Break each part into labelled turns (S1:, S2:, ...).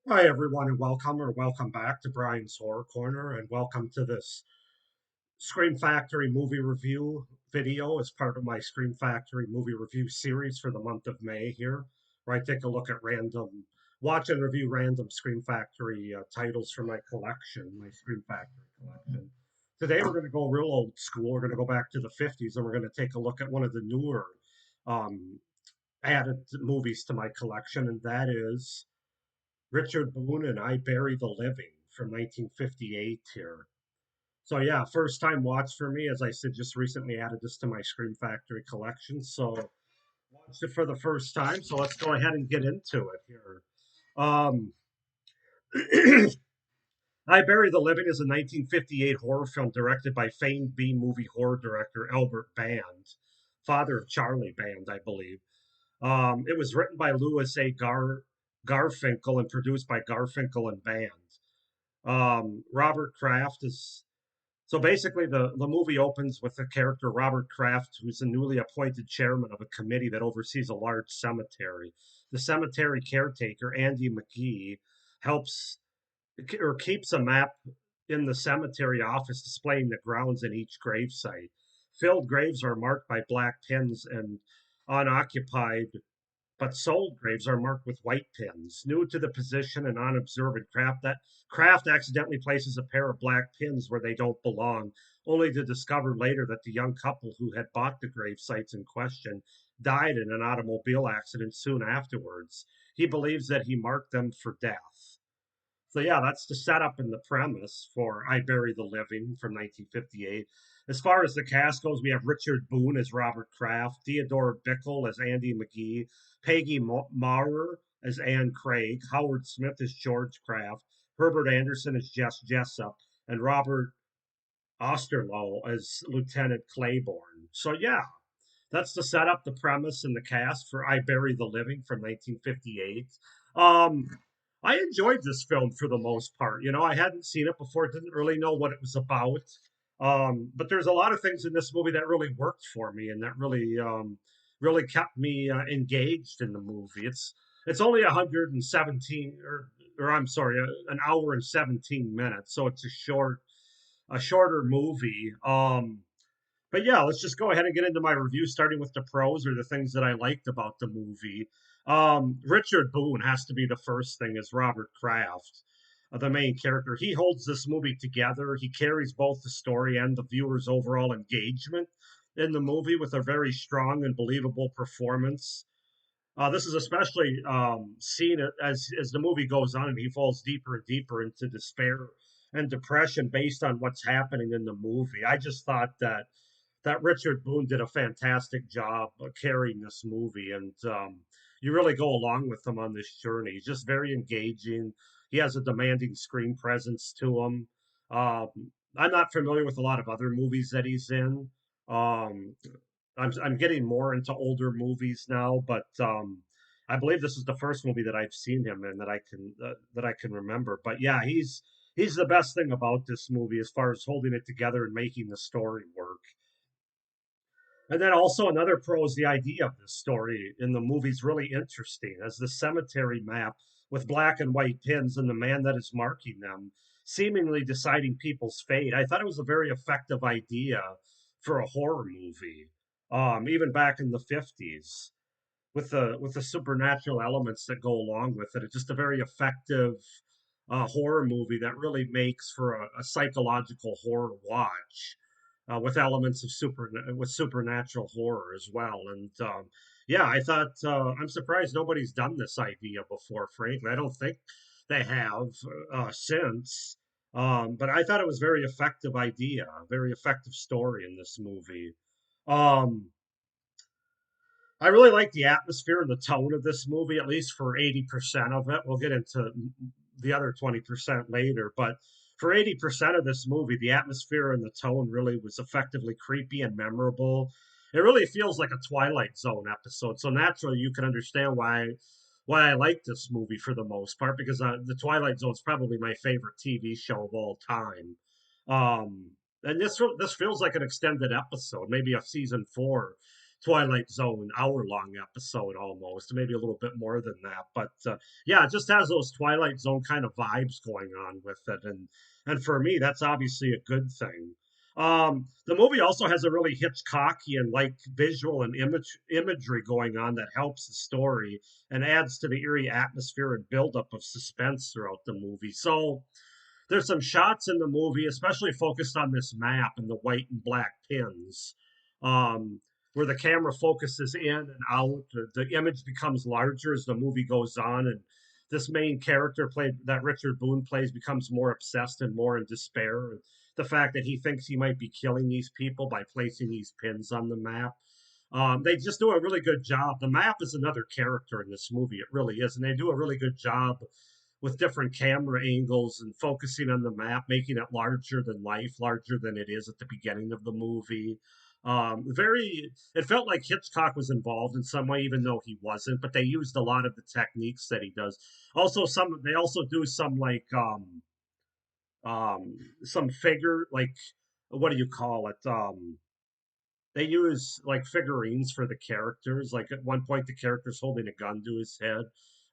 S1: Hi, everyone, and welcome back to Brian's Horror Corner, and welcome to this Scream Factory movie review video as part of my Scream Factory movie review series for the month of May here, where I take a look at watch and review random Scream Factory titles from my collection, my Scream Factory collection. Today, we're going to go real old school. We're going to go back to the 50s, and we're going to take a look at one of the newer um, added movies to my collection, and that is Richard Boone and I Bury the Living from 1958 here. So yeah, first time watch for me. As I said, just recently added this to my Scream Factory collection. So watched it for the first time. So let's go ahead and get into it here. Um, I Bury the Living is a 1958 horror film directed by famed B movie horror director Albert Band, father of Charlie Band, I believe. It was written by Louis A. Garfinkel and produced by Garfinkel and Band. Robert Kraft is so basically the movie opens with the character Robert Kraft, who's the newly appointed chairman of a committee that oversees a large cemetery. The cemetery caretaker, Andy McGee, helps or keeps a map in the cemetery office displaying the grounds in each gravesite. Filled graves are marked by black pins and unoccupied but sold graves are marked with white pins. New to the position and unobservant Kraft accidentally places a pair of black pins where they don't belong, only to discover later that the young couple who had bought the grave sites in question died in an automobile accident soon afterwards. He believes that he marked them for death. So yeah, that's the setup and the premise for I Bury the Living from 1958. As far as the cast goes, we have Richard Boone as Robert Kraft, Theodore Bickle as Andy McGee, Peggy Maurer as Anne Craig, Howard Smith as George Kraft, Herbert Anderson as Jess Jessup, and Robert Osterloh as Lieutenant Claiborne. So yeah, that's the setup, the premise, and the cast for I Bury the Living from 1958. Um, I enjoyed this film for the most part. You know, I hadn't seen it before, didn't really know what it was about. But there's a lot of things in this movie that really worked for me and that really kept me engaged in the movie. It's only 117 or I'm sorry, an hour and 17 minutes, so it's a shorter movie. But yeah, let's just go ahead and get into my review, starting with the pros or the things that I liked about the movie. Richard Boone has to be the first thing, as Robert Kraft, the main character. He holds this movie together. He carries both the story and the viewer's overall engagement in the movie with a very strong and believable performance. This is especially seen as the movie goes on, and he falls deeper and deeper into despair and depression based on what's happening in the movie. I just thought that Richard Boone did a fantastic job carrying this movie, and you really go along with him on this journey. He's just very engaging. He has a demanding screen presence to him. I'm not familiar with a lot of other movies that he's in. Um, I'm getting more into older movies now, but I believe this is the first movie that I've seen him in that I can remember. But yeah, he's the best thing about this movie as far as holding it together and making the story work. And then also another pro is the idea of this story in the movie's really interesting, as the cemetery map with black and white pins and the man that is marking them, seemingly deciding people's fate. I thought it was a very effective idea for a horror movie, even back in the 50s, with the supernatural elements that go along with it. It's just a very effective horror movie that really makes for a psychological horror watch with elements of supernatural horror as well. And yeah, I thought I'm surprised nobody's done this idea before. Frankly, I don't think they have since. But I thought it was a very effective idea, a very effective story in this movie. Um, I really like the atmosphere and the tone of this movie, at least for 80% of it. We'll get into the other 20% later, but for 80% of this movie, the atmosphere and the tone really was effectively creepy and memorable. It really feels like a Twilight Zone episode. So naturally, you can understand why I like this movie for the most part, because the Twilight Zone is probably my favorite TV show of all time. And this feels like an extended episode, maybe a season 4 Twilight Zone hour-long episode almost, maybe a little bit more than that. But yeah, it just has those Twilight Zone kind of vibes going on with it, and for me, that's obviously a good thing. The movie also has a really Hitchcockian like visual and imagery going on that helps the story and adds to the eerie atmosphere and buildup of suspense throughout the movie. So there's some shots in the movie, especially focused on this map and the white and black pins, um, where the camera focuses in and out. The image becomes larger as the movie goes on, and this main character played that Richard Boone plays becomes more obsessed and more in despair. The fact that he thinks he might be killing these people by placing these pins on the map. They just do a really good job. The map is another character in this movie. It really is. And they do a really good job with different camera angles and focusing on the map, making it larger than life, larger than it is at the beginning of the movie. It felt like Hitchcock was involved in some way, even though he wasn't, but they used a lot of the techniques that he does. Also, they also do some figure, like, what do you call it? They use like figurines for the characters. Like at one point, the character's holding a gun to his head.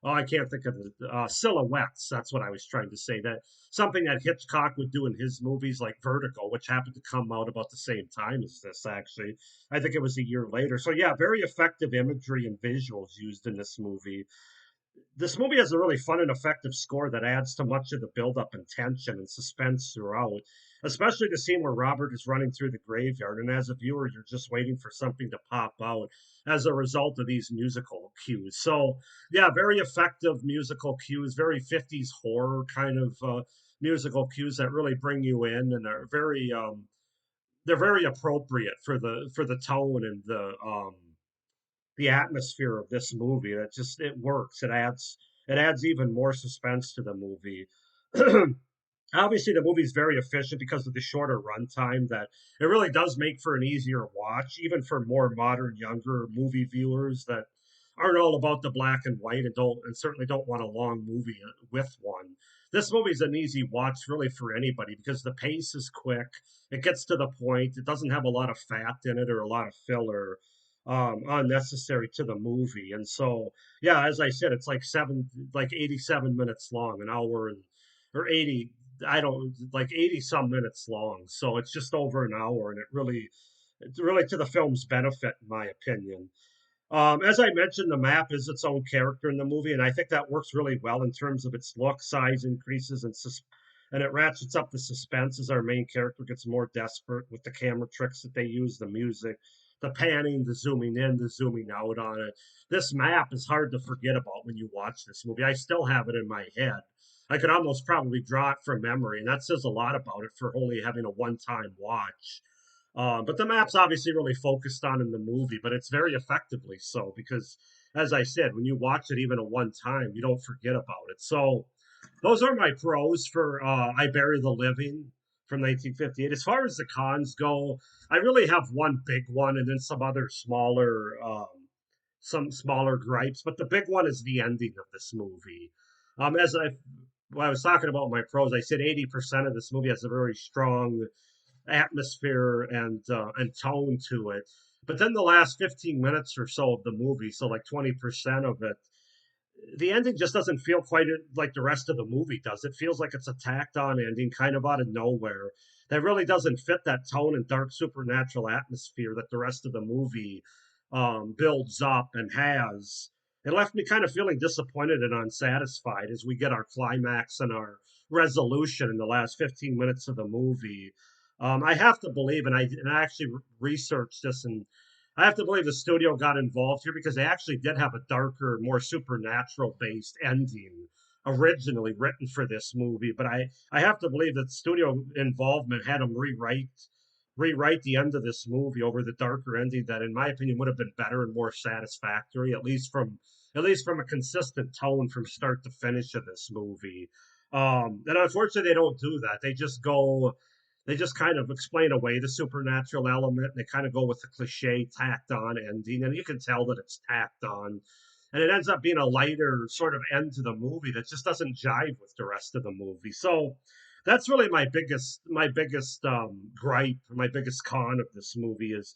S1: Oh, I can't think of the silhouettes. That's what I was trying to say. That something that Hitchcock would do in his movies, like Vertigo, which happened to come out about the same time as this. Actually, I think it was a year later. So yeah, very effective imagery and visuals used in this movie. This movie has a really fun and effective score that adds to much of the buildup and tension and suspense throughout, especially the scene where Robert is running through the graveyard. And as a viewer, you're just waiting for something to pop out as a result of these musical cues. So, yeah, very effective musical cues, very 50s horror kind of musical cues that really bring you in and are they're very appropriate for the tone and the atmosphere of this movie. That just it works. It adds even more suspense to the movie. Obviously, the movie's very efficient because of the shorter runtime. That it really does make for an easier watch, even for more modern, younger movie viewers that aren't all about the black and white and certainly don't want a long movie with one. This movie's an easy watch really for anybody because the pace is quick. It gets to the point. It doesn't have a lot of fat in it or a lot of filler unnecessary to the movie. And so, yeah, as I said, it's like 87 minutes long, an hour and or 80, I don't like 80 some minutes long. So it's just over an hour, and it's really to the film's benefit, in my opinion. As I mentioned, the map is its own character in the movie, and I think that works really well in terms of its look, size increases, and it ratchets up the suspense as our main character gets more desperate with the camera tricks that they use, the music, the panning, the zooming in, the zooming out on it. This map is hard to forget about when you watch this movie. I still have it in my head. I could almost probably draw it from memory, and that says a lot about it for only having a one-time watch. But the map's obviously really focused on in the movie, but it's very effectively so because, as I said, when you watch it even a one time, you don't forget about it. So those are my pros for I Bury the Living from 1958. As far as the cons go, I really have one big one and then some smaller gripes. But the big one is the ending of this movie. As when I was talking about my pros, I said 80% of this movie has a very strong atmosphere and tone to it. But then the last 15 minutes or so of the movie, so like 20% of it, the ending just doesn't feel quite like the rest of the movie does. It feels like it's a tacked on ending, kind of out of nowhere. That really doesn't fit that tone and dark supernatural atmosphere that the rest of the movie builds up and has. It left me kind of feeling disappointed and unsatisfied as we get our climax and our resolution in the last 15 minutes of the movie. I have to believe, and I actually researched this, and I have to believe the studio got involved here because they actually did have a darker, more supernatural based ending originally written for this movie. But I have to believe that studio involvement had them rewrite the end of this movie over the darker ending that, in my opinion, would have been better and more satisfactory, at least from a consistent tone from start to finish of this movie. And unfortunately, they don't do that. They just kind of explain away the supernatural element. They kind of go with the cliche tacked on ending, and you can tell that it's tacked on. And it ends up being a lighter sort of end to the movie that just doesn't jive with the rest of the movie. So that's really my biggest gripe, my biggest con of this movie is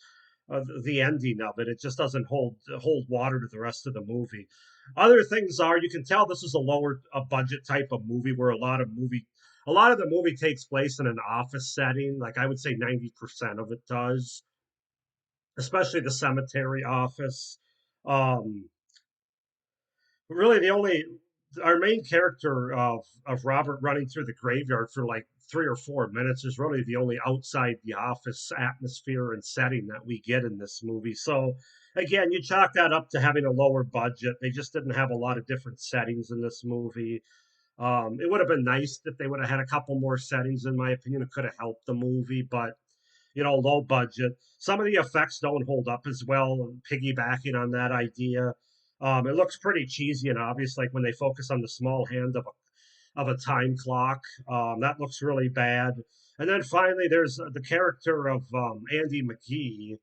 S1: the ending of it. It just doesn't hold water to the rest of the movie. Other things are you can tell this is a budget type of movie where a lot of the movie takes place in an office setting. Like I would say 90% of it does, especially the cemetery office. Um, really the only our main character of Robert running through the graveyard for like 3 or 4 minutes is really the only outside the office atmosphere and setting that we get in this movie. So again, you chalk that up to having a lower budget. They just didn't have a lot of different settings in this movie. It would have been nice if they would have had a couple more settings, in my opinion. It could have helped the movie, but low budget. Some of the effects don't hold up as well, piggybacking on that idea. It looks pretty cheesy and obvious, like when they focus on the small hand of a time clock. That looks really bad. And then finally, there's the character of Andy McGee,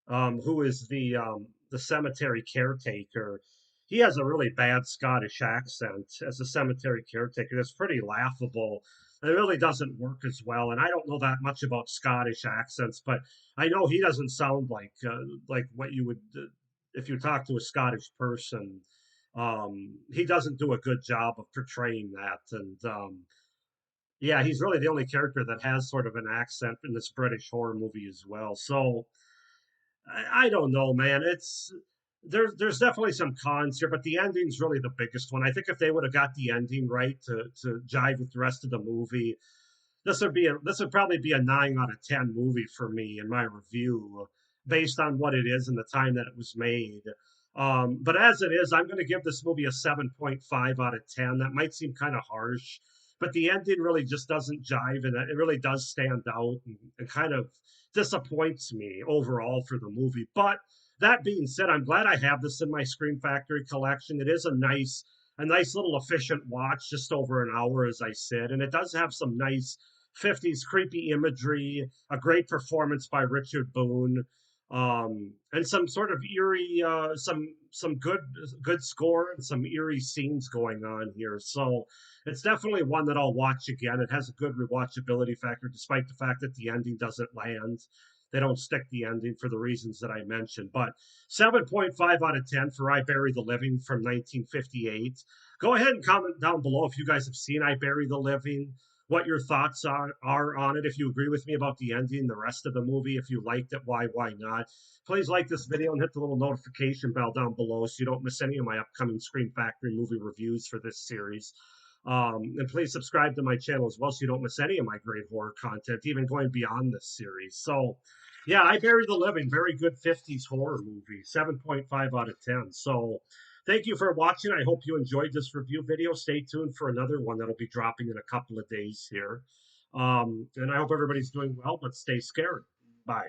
S1: who is the cemetery caretaker. He has a really bad Scottish accent as a cemetery caretaker. That's pretty laughable. It really doesn't work as well. And I don't know that much about Scottish accents, but I know he doesn't sound like what you would if you talk to a Scottish person. He doesn't do a good job of portraying that, and yeah, he's really the only character that has sort of an accent in this British horror movie as well. So I don't know, man. There's definitely some cons here, but the ending's really the biggest one. I think if they would have got the ending right to jive with the rest of the movie, this would probably be a 9 out of 10 movie for me in my review, based on what it is and the time that it was made. But as it is, I'm going to give this movie a 7.5 out of 10. That might seem kind of harsh, but the ending really just doesn't jive, and it really does stand out and kind of disappoints me overall for the movie. But that being said, I'm glad I have this in my Scream Factory collection. It is a nice little efficient watch, just over an hour, as I said, and it does have some nice 50s creepy imagery, a great performance by Richard Boone, and some sort of eerie, some good score and some eerie scenes going on here. So it's definitely one that I'll watch again. It has a good rewatchability factor, despite the fact that the ending doesn't land. They don't stick the ending for the reasons that I mentioned. But 7.5 out of 10 for I Bury the Living from 1958. Go ahead and comment down below if you guys have seen I Bury the Living, what your thoughts are on it, if you agree with me about the ending, the rest of the movie, if you liked it, why not. Please like this video and hit the little notification bell down below so you don't miss any of my upcoming Scream Factory movie reviews for this series. And please subscribe to my channel as well so you don't miss any of my great horror content, even going beyond this series. So, yeah, I Bury the Living, very good 50s horror movie, 7.5 out of 10. So, thank you for watching. I hope you enjoyed this review video. Stay tuned for another one that'll be dropping in a couple of days here. And I hope everybody's doing well, but stay scared. Bye.